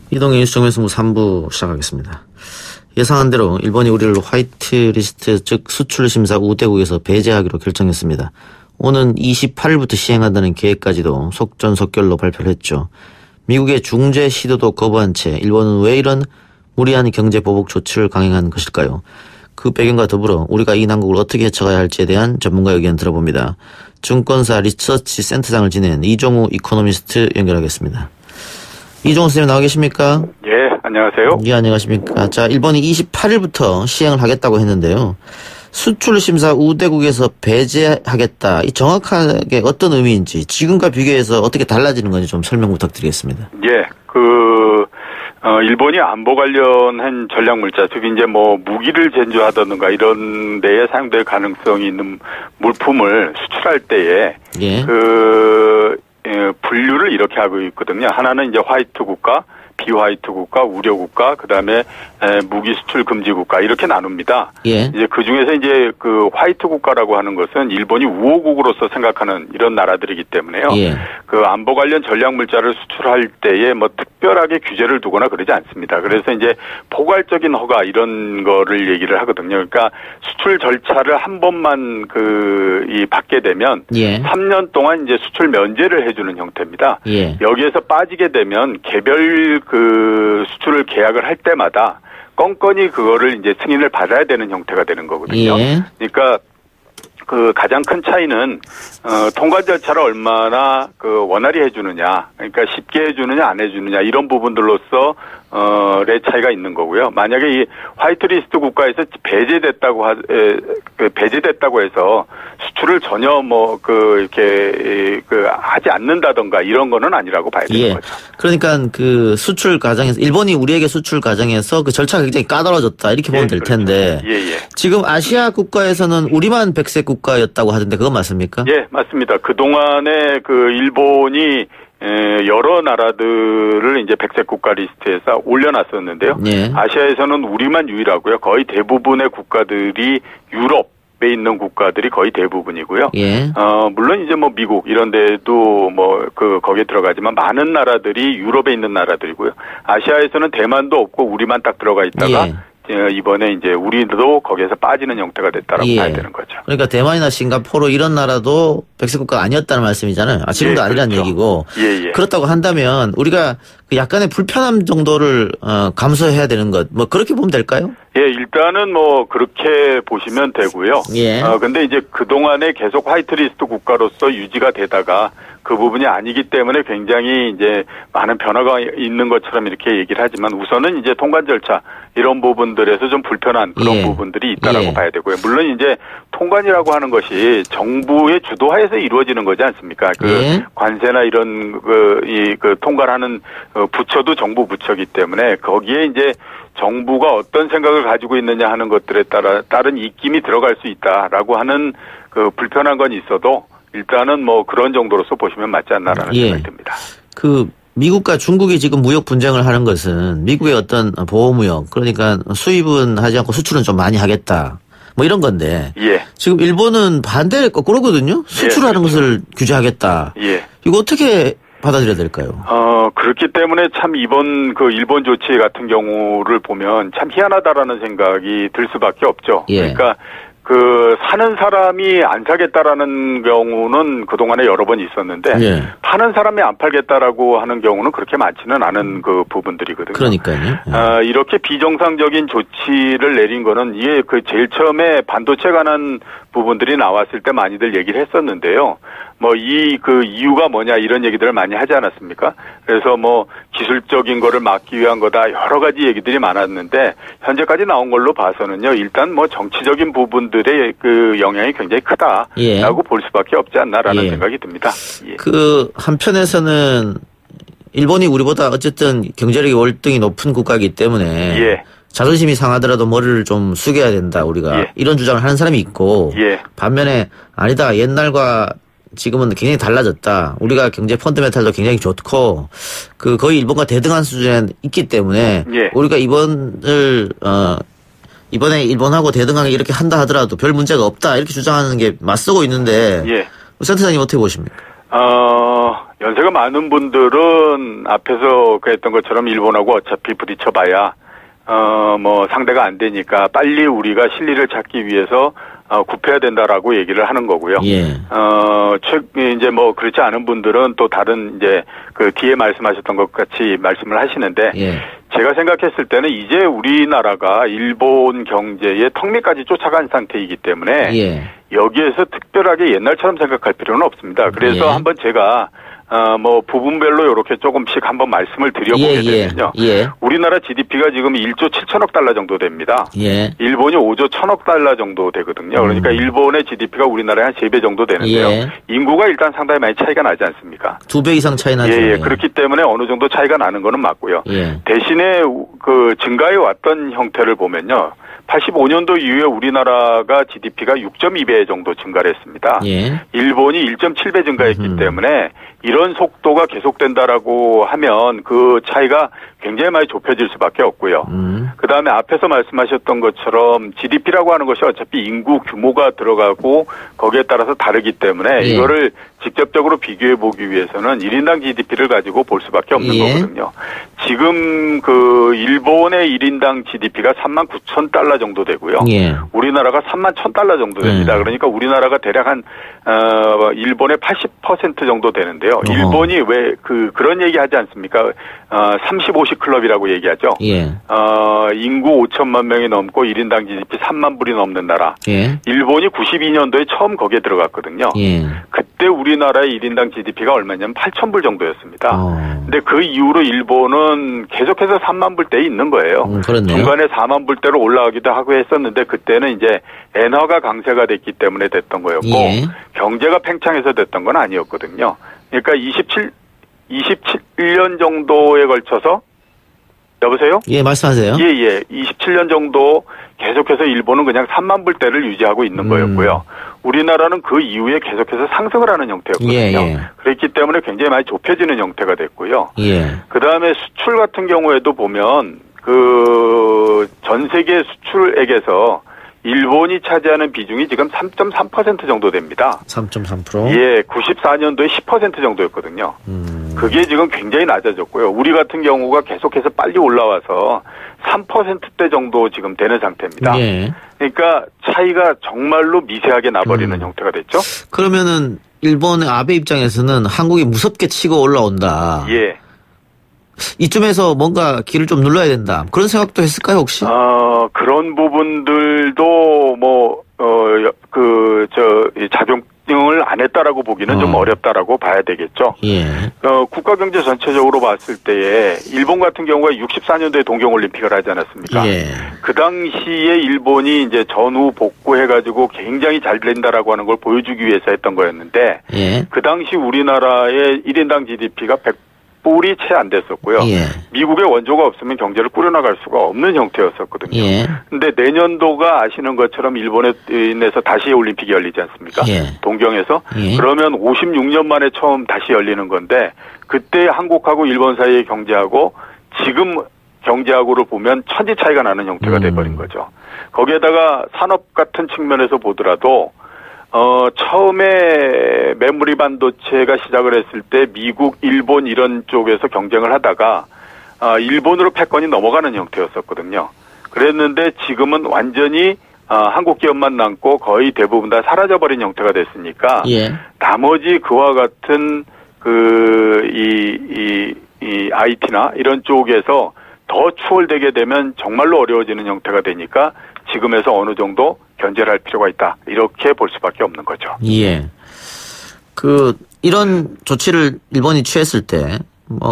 이동의 뉴스 정면승부 3부 시작하겠습니다. 예상한 대로 일본이 우리를 화이트리스트 즉 수출심사 우대국에서 배제하기로 결정했습니다. 오는 28일부터 시행한다는 계획까지도 속전속결로 발표를 했죠. 미국의 중재 시도도 거부한 채 일본은 왜 이런 무리한 경제 보복 조치를 강행한 것일까요? 그 배경과 더불어 우리가 이 난국을 어떻게 헤쳐가야 할지에 대한 전문가 의견 들어봅니다. 증권사 리서치 센터장을 지낸 이종우 이코노미스트 연결하겠습니다. 이종우 선생님 나와 계십니까? 예, 안녕하세요. 예, 안녕하십니까. 자, 일본이 28일부터 시행을 하겠다고 했는데요. 수출심사 우대국에서 배제하겠다. 이 정확하게 어떤 의미인지 지금과 비교해서 어떻게 달라지는 건지 좀 설명 부탁드리겠습니다. 예, 일본이 안보 관련한 전략물자, 즉 이제 뭐 무기를 제조하다든가 이런 데에 사용될 가능성이 있는 물품을 수출할 때에 예. 분류를 이렇게 하고 있거든요. 하나는 이제 화이트 국가, 비화이트 국가, 우려 국가, 그다음에 무기 수출 금지 국가 이렇게 나눕니다. 예. 이제 그 중에서 이제 그 화이트 국가라고 하는 것은 일본이 우호국으로서 생각하는 이런 나라들이기 때문에요. 예. 그 안보 관련 전략 물자를 수출할 때에 뭐 특별하게 규제를 두거나 그러지 않습니다. 그래서 이제 포괄적인 허가 이런 거를 얘기를 하거든요. 그러니까 수출 절차를 한 번만 받게 되면 예. 3년 동안 이제 수출 면제를 해주는 형태입니다. 예. 여기에서 빠지게 되면 개별 수출을 계약을 할 때마다 껌껌이 그거를 이제 승인을 받아야 되는 형태가 되는 거거든요. 예. 그러니까 가장 큰 차이는 통관 절차를 얼마나 원활히 해주느냐, 그러니까 쉽게 해주느냐 안 해주느냐 이런 부분들로서 의 차이가 있는 거고요. 만약에 이 화이트리스트 국가에서 배제됐다고 해서 수출을 전혀 이렇게 하지 않는다던가 이런 거는 아니라고 봐야 되는 예. 거죠. 그러니까 수출 과정에서 일본이 우리에게 수출 과정에서 절차가 굉장히 까다로워졌다 이렇게 보면 될 텐데. 그렇죠. 예. 지금 아시아 국가에서는 우리만 백색 국가였다고 하던데 그건 맞습니까? 예, 맞습니다. 그동안에 일본이 여러 나라들을 이제 백색 국가 리스트에서 올려놨었는데요. 예. 아시아에서는 우리만 유일하고요. 거의 대부분의 국가들이 유럽에 있는 국가들이 거의 대부분이고요. 예. 물론 이제 미국 이런 데도 거기에 들어가지만 많은 나라들이 유럽에 있는 나라들이고요. 아시아에서는 대만도 없고 우리만 딱 들어가 있다가 예. 이번에 이제 우리도 거기에서 빠지는 형태가 됐다라고 예. 봐야 되는 거죠. 그러니까 대만이나 싱가포르 이런 나라도 백색 국가가 아니었다는 말씀이잖아요. 지금도 예, 아니라는 그렇죠. 얘기고. 예. 그렇다고 한다면 우리가 약간의 불편함 정도를 감수해야 되는 것. 그렇게 보면 될까요? 예, 일단은 그렇게 보시면 되고요. 예. 근데 이제 그동안에 계속 화이트리스트 국가로서 유지가 되다가 그 부분이 아니기 때문에 굉장히 이제 많은 변화가 있는 것처럼 이렇게 얘기를 하지만 우선은 이제 통관 절차 이런 부분들에서 좀 불편한 그런 예. 부분들이 있다라고 예. 봐야 되고요. 물론 이제 통관이라고 하는 것이 정부의 주도하에서 이루어지는 거지 않습니까? 예. 관세나 이런 통관하는 부처도 정부 부처이기 때문에 거기에 이제 정부가 어떤 생각을 가지고 있느냐 하는 것들에 따라 다른 입김이 들어갈 수 있다라고 하는 불편한 건 있어도 일단은 그런 정도로서 보시면 맞지 않나라는 예. 생각이 듭니다. 미국과 중국이 지금 무역 분쟁을 하는 것은 미국의 어떤 보호무역, 그러니까 수입은 하지 않고 수출은 좀 많이 하겠다. 이런 건데. 예. 지금 일본은 반대 거꾸로거든요. 수출하는 그렇죠. 것을 규제하겠다. 예. 이거 어떻게 받아들여야 될까요? 그렇기 때문에 참 이번 일본 조치 같은 경우를 보면 참 희한하다라는 생각이 들 수밖에 없죠. 예. 그러니까 사는 사람이 안 사겠다라는 경우는 그동안에 여러 번 있었는데 예. 파는 사람이 안 팔겠다라고 하는 경우는 그렇게 많지는 않은 부분들이거든요. 그러니까요. 예. 이렇게 비정상적인 조치를 내린 거는 이게 제일 처음에 반도체 관한 부분들이 나왔을 때 많이들 얘기를 했었는데요. 이유가 뭐냐 이런 얘기들을 많이 하지 않았습니까? 그래서 기술적인 거를 막기 위한 거다 여러 가지 얘기들이 많았는데 현재까지 나온 걸로 봐서는요. 일단 정치적인 부분들의 영향이 굉장히 크다라고 예. 볼 수밖에 없지 않나라는 예. 생각이 듭니다. 예. 한편에서는 일본이 우리보다 어쨌든 경제력이 월등히 높은 국가이기 때문에 예. 자존심이 상하더라도 머리를 좀 숙여야 된다 우리가 예. 이런 주장을 하는 사람이 있고 예. 반면에 아니다 옛날과 지금은 굉장히 달라졌다. 우리가 경제 펀드멘탈도 굉장히 좋고 거의 일본과 대등한 수준에 있기 때문에 예. 우리가 이번에 일본하고 대등하게 이렇게 한다 하더라도 별 문제가 없다 이렇게 주장하는 게 맞서고 있는데 예. 센터장님 어떻게 보십니까? 연세가 많은 분들은 앞에서 그랬던 것처럼 일본하고 어차피 부딪혀봐야 뭐 상대가 안 되니까 빨리 우리가 실리를 찾기 위해서 굽혀야 된다라고 얘기를 하는 거고요. 예. 이제 뭐 그렇지 않은 분들은 또 다른 이제 그 뒤에 말씀하셨던 것 같이 말씀을 하시는데 예. 제가 생각했을 때는 이제 우리나라가 일본 경제의 턱밑까지 쫓아간 상태이기 때문에 예. 여기에서 특별하게 옛날처럼 생각할 필요는 없습니다. 그래서 예. 한번 제가 뭐 부분별로 이렇게 조금씩 한번 말씀을 드려보게 되면요. 예. 우리나라 GDP가 지금 1조 7천억 달러 정도 됩니다. 예. 일본이 5조 1천억 달러 정도 되거든요. 그러니까 일본의 GDP가 우리나라의 한 3배 정도 되는데요. 예. 인구가 일단 상당히 많이 차이가 나지 않습니까? 2배 이상 차이 나죠. 예. 그렇기 때문에 어느 정도 차이가 나는 거는 맞고요. 예. 대신에 그 증가해 왔던 형태를 보면요. 85년도 이후에 우리나라가 GDP가 6.2배 정도 증가를 했습니다. 예. 일본이 1.7배 증가했기 때문에 이런 속도가 계속된다라고 하면 그 차이가 굉장히 많이 좁혀질 수밖에 없고요. 그다음에 앞에서 말씀하셨던 것처럼 GDP라고 하는 것이 어차피 인구 규모가 들어가고 거기에 따라서 다르기 때문에 예. 이거를 직접적으로 비교해 보기 위해서는 1인당 GDP를 가지고 볼 수밖에 없는 예. 거거든요. 지금 그 일본의 1인당 GDP가 39,000달러 정도 되고요. 예. 우리나라가 31,000달러 정도 됩니다. 그러니까 우리나라가 대략 한 일본의 80% 정도 되는데요. 일본이 왜 그런 얘기 하지 않습니까? 35시 클럽이라고 얘기하죠. 예. 인구 5천만 명이 넘고 1인당 GDP 3만 불이 넘는 나라. 예. 일본이 92년도에 처음 거기에 들어갔거든요. 예. 그때 우리나라의 1인당 GDP가 얼마냐면 8,000불 정도였습니다. 근데 그 이후로 일본은 계속해서 3만 불대에 있는 거예요. 그렇네요. 중간에 4만 불대로 올라가기도 하고 했었는데 그때는 이제 엔화가 강세가 됐기 때문에 됐던 거였고 예. 경제가 팽창해서 됐던 건 아니었거든요. 그러니까 27년 정도에 걸쳐서 여보세요? 예, 말씀하세요. 예. 27년 정도 계속해서 일본은 그냥 3만 불대를 유지하고 있는 거였고요. 우리나라는 그 이후에 계속해서 상승을 하는 형태였거든요. 예. 그렇기 때문에 굉장히 많이 좁혀지는 형태가 됐고요. 예. 그다음에 수출 같은 경우에도 보면 그 전 세계 수출액에서 일본이 차지하는 비중이 지금 3.3% 정도 됩니다. 3.3%? 예, 94년도에 10% 정도였거든요. 그게 지금 굉장히 낮아졌고요. 우리 같은 경우가 계속해서 빨리 올라와서 3%대 정도 지금 되는 상태입니다. 예. 그러니까 차이가 정말로 미세하게 나버리는 형태가 됐죠. 그러면은 일본의 아베 입장에서는 한국이 무섭게 치고 올라온다. 예. 이쯤에서 뭔가 길을 좀 눌러야 된다. 그런 생각도 했을까요, 혹시? 그런 부분들도 작용을 안 했다라고 보기는 좀 어렵다라고 봐야 되겠죠. 예. 국가 경제 전체적으로 봤을 때에 일본 같은 경우가 64년도에 동경올림픽을 하지 않았습니까? 예. 그 당시에 일본이 이제 전후 복구해가지고 굉장히 잘 된다라고 하는 걸 보여주기 위해서 했던 거였는데, 예. 그 당시 우리나라의 1인당 GDP가 100불이 채 안 됐었고요. 예. 미국의 원조가 없으면 경제를 꾸려나갈 수가 없는 형태였었거든요. 예. 근데 내년도가 아시는 것처럼 일본에 인해서 다시 올림픽이 열리지 않습니까? 예. 동경에서. 예. 그러면 56년 만에 처음 다시 열리는 건데 그때 한국하고 일본 사이의 경제하고 지금 경제하고를 보면 천지 차이가 나는 형태가 돼버린 거죠. 거기에다가 산업 같은 측면에서 보더라도 처음에 메모리 반도체가 시작을 했을 때 미국, 일본 이런 쪽에서 경쟁을 하다가 일본으로 패권이 넘어가는 형태였었거든요. 그랬는데 지금은 완전히 한국 기업만 남고 거의 대부분 다 사라져버린 형태가 됐으니까 예. 나머지 그와 같은 이 IT나 이런 쪽에서 더 추월되게 되면 정말로 어려워지는 형태가 되니까 지금에서 어느 정도 견제를 할 필요가 있다. 이렇게 볼 수밖에 없는 거죠. 예. 이런 조치를 일본이 취했을 때,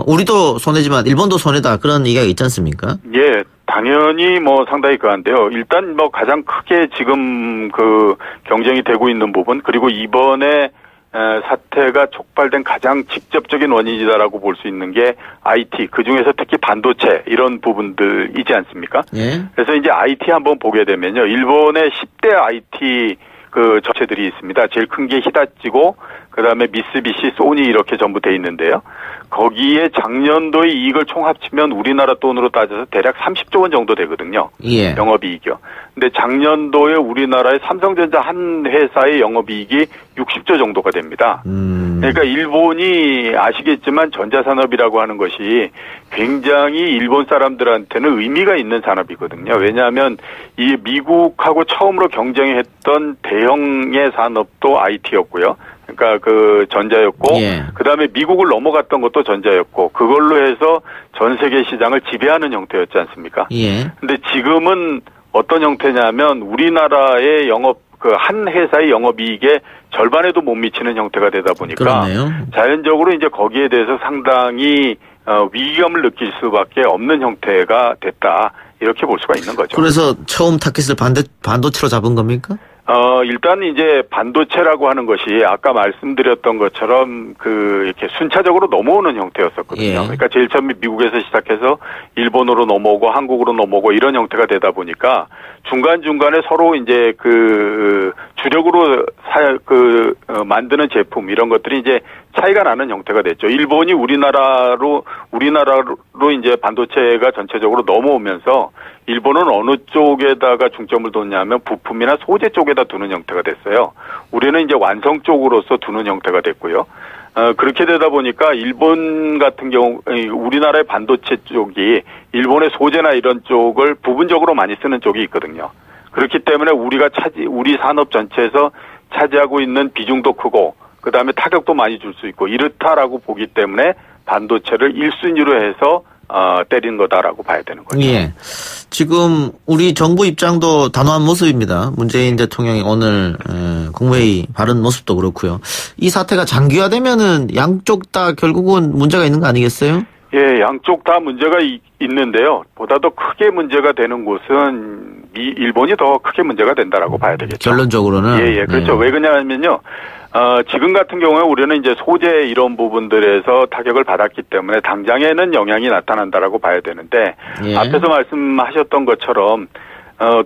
우리도 손해지만 일본도 손해다. 그런 얘기가 있지 않습니까? 예, 당연히 상당히 그한데요. 일단 가장 크게 지금 경쟁이 되고 있는 부분, 그리고 이번에 사태가 촉발된 가장 직접적인 원인이다라고 볼 수 있는 게 IT, 그중에서 특히 반도체 이런 부분들이지 않습니까? 예. 그래서 이제 IT 한번 보게 되면요. 일본의 10대 IT 업체들이 있습니다. 제일 큰 게 히다치고 그다음에 미쓰비시, 소니 이렇게 전부 돼 있는데요. 거기에 작년도의 이익을 총 합치면 우리나라 돈으로 따져서 대략 30조 원 정도 되거든요. 예. 영업이익이요. 근데 작년도에 우리나라의 삼성전자 한 회사의 영업이익이 60조 정도가 됩니다. 그러니까 일본이 아시겠지만 전자산업이라고 하는 것이 굉장히 일본 사람들한테는 의미가 있는 산업이거든요. 왜냐하면 이 미국하고 처음으로 경쟁했던 대형의 산업도 IT였고요. 그러니까 그 전자였고, 예. 그 다음에 미국을 넘어갔던 것도 전자였고, 그걸로 해서 전 세계 시장을 지배하는 형태였지 않습니까? 예. 근데 지금은 어떤 형태냐면 우리나라의 그 한 회사의 영업이익의 절반에도 못 미치는 형태가 되다 보니까 그렇네요. 자연적으로 이제 거기에 대해서 상당히 위기감을 느낄 수밖에 없는 형태가 됐다. 이렇게 볼 수가 있는 거죠. 그래서 처음 타깃을 반도체로 잡은 겁니까? 일단 이제 반도체라고 하는 것이 아까 말씀드렸던 것처럼 이렇게 순차적으로 넘어오는 형태였었거든요. 예. 그러니까 제일 처음에 미국에서 시작해서 일본으로 넘어오고 한국으로 넘어오고 이런 형태가 되다 보니까 중간중간에 서로 이제 주력으로 만드는 제품 이런 것들이 이제 차이가 나는 형태가 됐죠. 일본이 우리나라로 이제 반도체가 전체적으로 넘어오면서 일본은 어느 쪽에다가 중점을 뒀냐면 부품이나 소재 쪽에다 두는 형태가 됐어요. 우리는 이제 완성 쪽으로서 두는 형태가 됐고요. 그렇게 되다 보니까 일본 같은 경우 우리나라의 반도체 쪽이 일본의 소재나 이런 쪽을 부분적으로 많이 쓰는 쪽이 있거든요. 그렇기 때문에 우리 산업 전체에서 차지하고 있는 비중도 크고 그다음에 타격도 많이 줄 수 있고 이렇다라고 보기 때문에 반도체를 1순위로 해서 때린 거다라고 봐야 되는 거죠. 예. 지금 우리 정부 입장도 단호한 모습입니다. 문재인 대통령이 오늘 국무회의 발언 모습도 그렇고요. 이 사태가 장기화되면은 양쪽 다 결국은 문제가 있는 거 아니겠어요? 예, 양쪽 다 문제가 있는데요. 보다 더 크게 문제가 되는 곳은 일본이 더 크게 문제가 된다라고 봐야 되겠죠. 결론적으로는. 예, 그렇죠. 네. 왜 그러냐면요. 지금 같은 경우에 우리는 이제 소재 이런 부분들에서 타격을 받았기 때문에 당장에는 영향이 나타난다라고 봐야 되는데 예. 앞에서 말씀하셨던 것처럼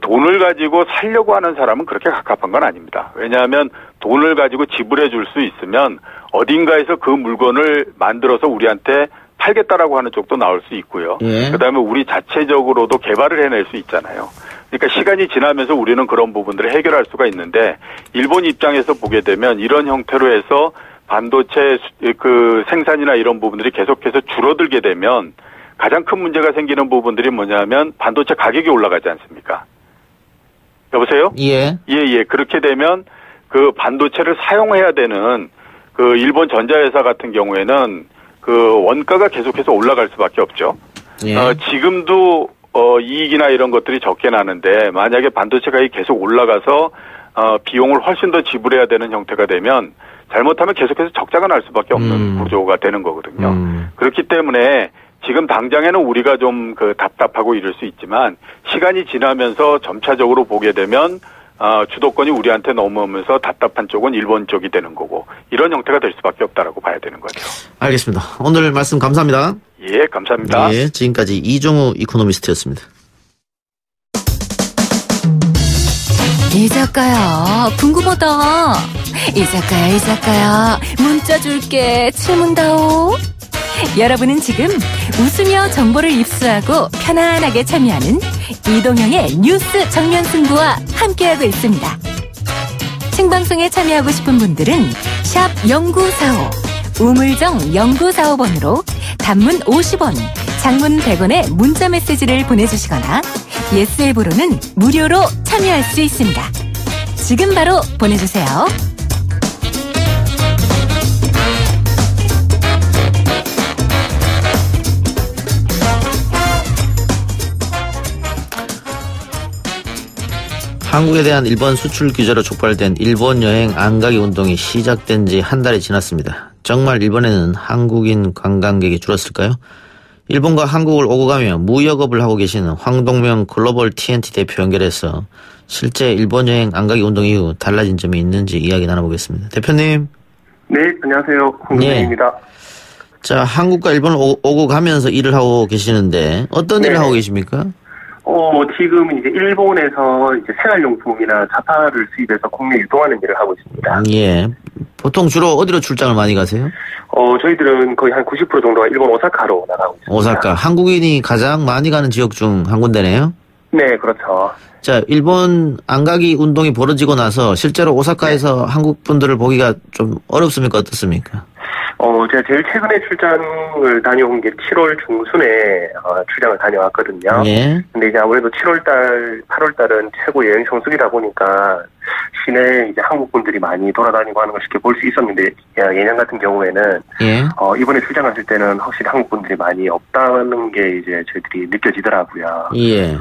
돈을 가지고 살려고 하는 사람은 그렇게 갑갑한 건 아닙니다. 왜냐하면 돈을 가지고 지불해 줄 수 있으면 어딘가에서 그 물건을 만들어서 우리한테 팔겠다라고 하는 쪽도 나올 수 있고요. 예. 그다음에 우리 자체적으로도 개발을 해낼 수 있잖아요. 그러니까 시간이 지나면서 우리는 그런 부분들을 해결할 수가 있는데 일본 입장에서 보게 되면 이런 형태로 해서 반도체 생산이나 이런 부분들이 계속해서 줄어들게 되면 가장 큰 문제가 생기는 부분들이 뭐냐면 반도체 가격이 올라가지 않습니까? 여보세요? 예. 예. 그렇게 되면 그 반도체를 사용해야 되는 그 일본 전자회사 같은 경우에는 그 원가가 계속해서 올라갈 수밖에 없죠. 예. 지금도 이익이나 이런 것들이 적게 나는데 만약에 반도체 가격이 계속 올라가서 비용을 훨씬 더 지불해야 되는 형태가 되면 잘못하면 계속해서 적자가 날 수밖에 없는 구조가 되는 거거든요. 그렇기 때문에 지금 당장에는 우리가 좀 답답하고 이럴 수 있지만 시간이 지나면서 점차적으로 보게 되면 주도권이 우리한테 넘어오면서 답답한 쪽은 일본 쪽이 되는 거고 이런 형태가 될 수밖에 없다라고 봐야 되는 거죠. 알겠습니다. 오늘 말씀 감사합니다. 예, 감사합니다. 예, 지금까지 이종우 이코노미스트였습니다. 이자카야 궁금하다. 이자카야 문자 줄게 질문다오. 여러분은 지금 웃으며 정보를 입수하고 편안하게 참여하는 이동형의 뉴스 정면 승부와 함께하고 있습니다. 생방송에 참여하고 싶은 분들은 샵 0945 우물정 0945번으로 단문 50원, 장문 100원의 문자 메시지를 보내주시거나 예스앱으로는 무료로 참여할 수 있습니다. 지금 바로 보내주세요. 한국에 대한 일본 수출 규제로 촉발된 일본 여행 안 가기 운동이 시작된 지 한 달이 지났습니다. 정말 일본에는 한국인 관광객이 줄었을까요? 일본과 한국을 오고 가며 무역업을 하고 계시는 황동명 글로벌 TNT 대표 연결해서 실제 일본 여행 안 가기 운동 이후 달라진 점이 있는지 이야기 나눠보겠습니다. 대표님. 네, 안녕하세요. 홍동명입니다. 자, 한국과 일본을 오고 가면서 일을 하고 계시는데 어떤 일을 하고 계십니까? 지금은 이제 일본에서 이제 생활용품이나 자파를 수입해서 국내 유통하는 일을 하고 있습니다. 예. 보통 주로 어디로 출장을 많이 가세요? 저희들은 거의 한 90% 정도가 일본 오사카로 나가고 있습니다. 오사카. 한국인이 가장 많이 가는 지역 중 한 군데네요? 네, 그렇죠. 자, 일본 안 가기 운동이 벌어지고 나서 실제로 오사카에서 한국 분들을 보기가 좀 어렵습니까? 어떻습니까? 제가 제일 최근에 출장을 다녀온 게 7월 중순에 출장을 다녀왔거든요. 예. 근데 이제 아무래도 7월달, 8월달은 최고 여행 성수기다 보니까 시내에 이제 한국 분들이 많이 돌아다니고 하는 걸 쉽게 볼 수 있었는데 예년 같은 경우에는 예. 이번에 출장 갔을 때는 확실히 한국 분들이 많이 없다는 게 이제 저희들이 느껴지더라고요. 예.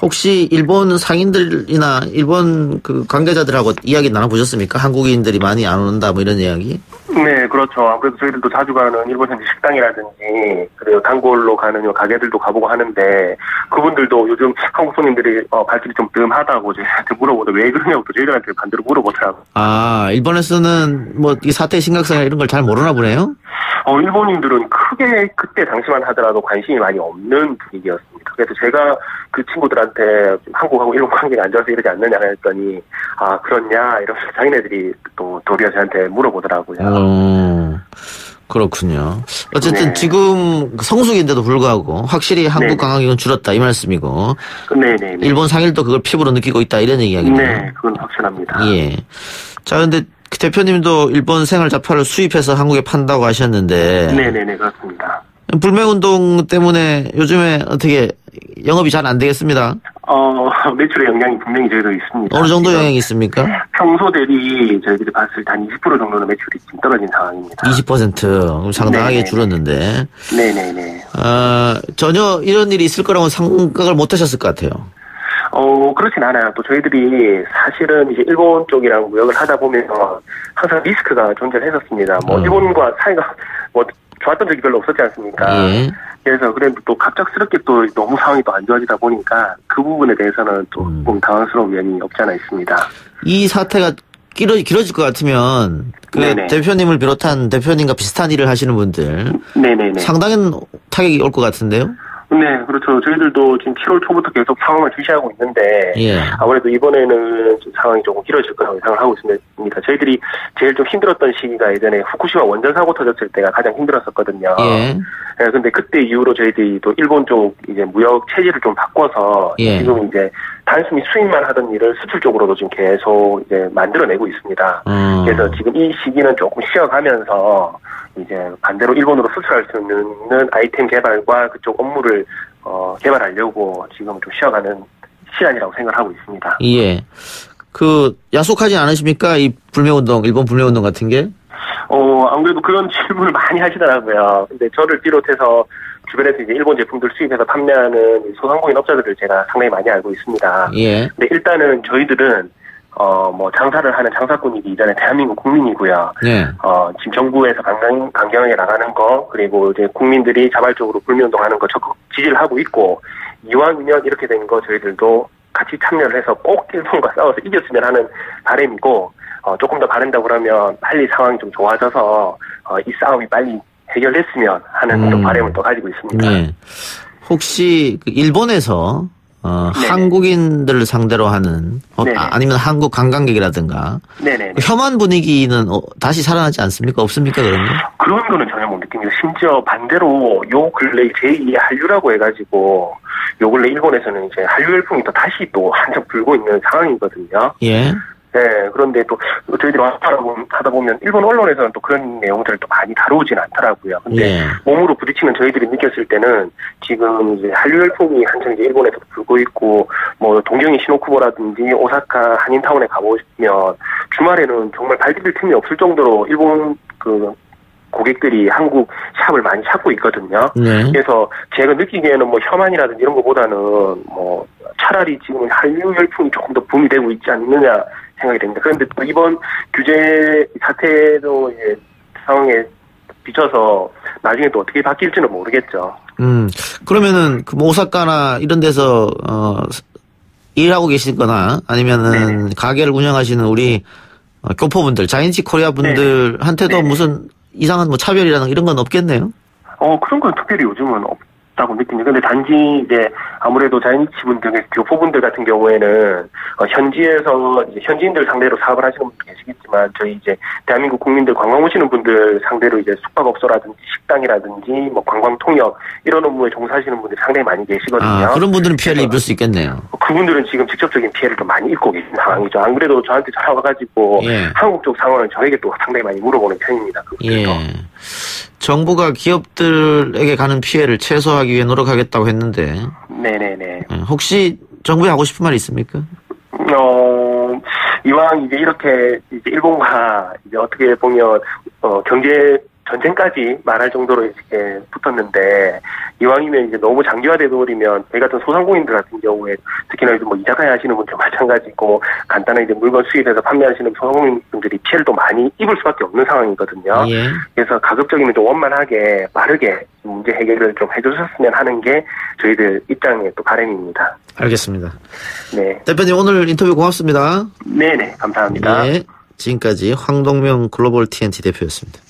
혹시 일본 상인들이나 일본 그 관계자들하고 이야기 나눠보셨습니까? 한국인들이 많이 안 온다 뭐 이런 이야기? 네, 그렇죠. 아무래도 저희들도 자주 가는 일본 현지 식당이라든지 그리고 단골로 가는 요 가게들도 가보고 하는데 그분들도 요즘 한국 손님들이 발길이 좀 뜸하다고 저희한테 물어보고 왜 그러냐고 또 저희들한테 반대로 물어보더라고요. 아, 일본에서는 뭐 이 사태의 심각성이나 이런 걸 잘 모르나 보네요? 일본인들은 크게 그때 당시만 하더라도 관심이 많이 없는 분위기였습니다. 그래서 제가 그 친구들한테 한국하고 일본 관계가 안 좋아서 이러지 않느냐 했더니 아 그렇냐 이러면서 자기네들이 또 도리어 저한테 물어보더라고요. 그렇군요. 어쨌든 네. 지금 성수기인데도 불구하고 확실히 한국 네네. 관광객은 줄었다 이 말씀이고 네네. 일본 상인도 그걸 피부로 느끼고 있다 이런 이야기네요. 네, 그건 확실합니다. 예. 자, 근데 그 대표님도 일본 생활 잡화를 수입해서 한국에 판다고 하셨는데 네네네, 그렇습니다. 불매운동 때문에 요즘에 어떻게 영업이 잘 안 되겠습니다. 매출의 영향이 분명히 저희도 있습니다. 어느 정도 영향이 있습니까? 평소 대비 저희들이 봤을 때 한 20% 정도는 매출이 지금 떨어진 상황입니다. 20% 그럼 상당하게 네네네. 줄었는데 네네네. 전혀 이런 일이 있을 거라고 생각을 못 하셨을 것 같아요. 그렇진 않아요. 또 저희들이 사실은 이제 일본 쪽이랑 무역을 하다 보면 항상 리스크가 존재를 했었습니다. 일본과 사이가 좋았던 적이 별로 없었지 않습니까? 예. 그래서 그래도 또 갑작스럽게 또 너무 상황이 또 안 좋아지다 보니까 그 부분에 대해서는 또 조금 당황스러운 면이 없지 않아 있습니다. 이 사태가 길어질 것 같으면 그 네네. 대표님을 비롯한 대표님과 비슷한 일을 하시는 분들 네네네. 상당한 타격이 올 것 같은데요? 네, 그렇죠. 저희들도 지금 7월 초부터 계속 상황을 주시하고 있는데 예. 아무래도 이번에는 좀 상황이 조금 길어질 거라고 예상을 하고 있습니다. 저희들이 제일 좀 힘들었던 시기가 예전에 후쿠시마 원전 사고 터졌을 때가 가장 힘들었었거든요. 예. 네, 근데 그때 이후로 저희들이 또 일본 쪽 이제 무역 체제를 좀 바꿔서 예. 지금 이제 단순히 수입만 하던 일을 수출 쪽으로도 지금 계속 이제 만들어내고 있습니다. 그래서 지금 이 시기는 조금 쉬어가면서 이제 반대로 일본으로 수출할 수 있는 아이템 개발과 그쪽 업무를 개발하려고 지금 좀 쉬어가는 시간이라고 생각하고 있습니다. 예. 그 야속하지 않으십니까? 이 불매운동, 일본 불매운동 같은 게? 아무래도 그런 질문을 많이 하시더라고요. 근데 저를 비롯해서 주변에서 이제 일본 제품들 수입해서 판매하는 소상공인 업자들을 제가 상당히 많이 알고 있습니다. 예. 근데 일단은 저희들은 장사를 하는 장사꾼이기 이전에 대한민국 국민이고요. 예. 지금 정부에서 강경하게 나가는 거, 그리고 이제 국민들이 자발적으로 불매운동하는 거 적극 지지를 하고 있고, 이왕이면 이렇게 된 거 저희들도 같이 참여를 해서 꼭 일본과 싸워서 이겼으면 하는 바람이고, 조금 더 바른다고 그러면 빨리 상황이 좀 좋아져서, 이 싸움이 빨리 해결됐으면 하는 또 바람을 또 가지고 있습니다. 예. 혹시 그 일본에서 네네. 한국인들을 상대로 하는 네네. 아니면 한국 관광객이라든가 네네. 혐한 분위기는 다시 살아나지 않습니까? 없습니까? 그런 거? 그런 거는 전혀 못 느낍니다. 심지어 반대로 요 근래 제2의 한류라고 해가지고 요 근래 일본에서는 이제 한류 열풍이 또 다시 또 한참 불고 있는 상황이거든요. 예. 네, 그런데 또 저희들이 하다 보면 일본 언론에서는 또 그런 내용들을 또 많이 다루진 않더라고요. 근데 예. 몸으로 부딪히는 저희들이 느꼈을 때는 지금 이제 한류 열풍이 한창 이제 일본에서 불고 있고 뭐 동경의 시노쿠보라든지 오사카 한인타운에 가보시면 주말에는 정말 발디딜 틈이 없을 정도로 일본 그 고객들이 한국 샵을 많이 찾고 있거든요. 네. 그래서 제가 느끼기에는 뭐 혐한이라든지 이런 것보다는 뭐 차라리 지금 한류 열풍이 조금 더 붐이 되고 있지 않느냐 생각이 됩니다. 그런데 또 이번 규제 사태도 이제 상황에 비춰서 나중에 또 어떻게 바뀔지는 모르겠죠. 그러면은 그 오사카나 이런 데서 일하고 계시거나 아니면은 가게를 운영하시는 우리 교포분들, 자인치 코리아 분들한테도 무슨 이상한 뭐 차별이라는 이런 건 없겠네요. 그런 건 특별히 요즘은 없다고 느낍니다. 근데 단지 이제 아무래도 자영업자분들, 교포분들 같은 경우에는 현지에서 이제 현지인들 상대로 사업을 하시는 분도 계시겠지만 저희 이제 대한민국 국민들 관광 오시는 분들 상대로 이제 숙박업소라든지 식당이라든지 뭐 관광 통역 이런 업무에 종사하시는 분들이 상당히 많이 계시거든요. 그런 분들은 피해를 입을 수 있겠네요. 그분들은 지금 직접적인 피해를 좀 많이 입고 계신 상황이죠. 안 그래도 저한테 전화 와가지고 한국 쪽 상황을 저에게 또 상당히 많이 물어보는 편입니다. 그분들도. 정부가 기업들에게 가는 피해를 최소화하기 위해 노력하겠다고 했는데. 네네네. 혹시 정부에 하고 싶은 말 있습니까? 이왕 이제 이렇게 이제 일본과 이제 어떻게 보면 경제 전쟁까지 말할 정도로 이렇게 붙었는데 이왕이면 이제 너무 장기화돼 버리면 저희 같은 소상공인들 같은 경우에 특히나 이제 뭐 이자카야 하시는 분들 마찬가지고 간단한 이제 물건 수입해서 판매하시는 소상공인분들이 피해를 또 많이 입을 수밖에 없는 상황이거든요. 그래서 가급적이면 좀 원만하게 빠르게 문제 해결을 좀 해주셨으면 하는 게 저희들 입장의 또 바람입니다. 알겠습니다. 네. 대표님 오늘 인터뷰 고맙습니다. 네네 감사합니다. 네. 지금까지 황동명 글로벌 TNT 대표였습니다.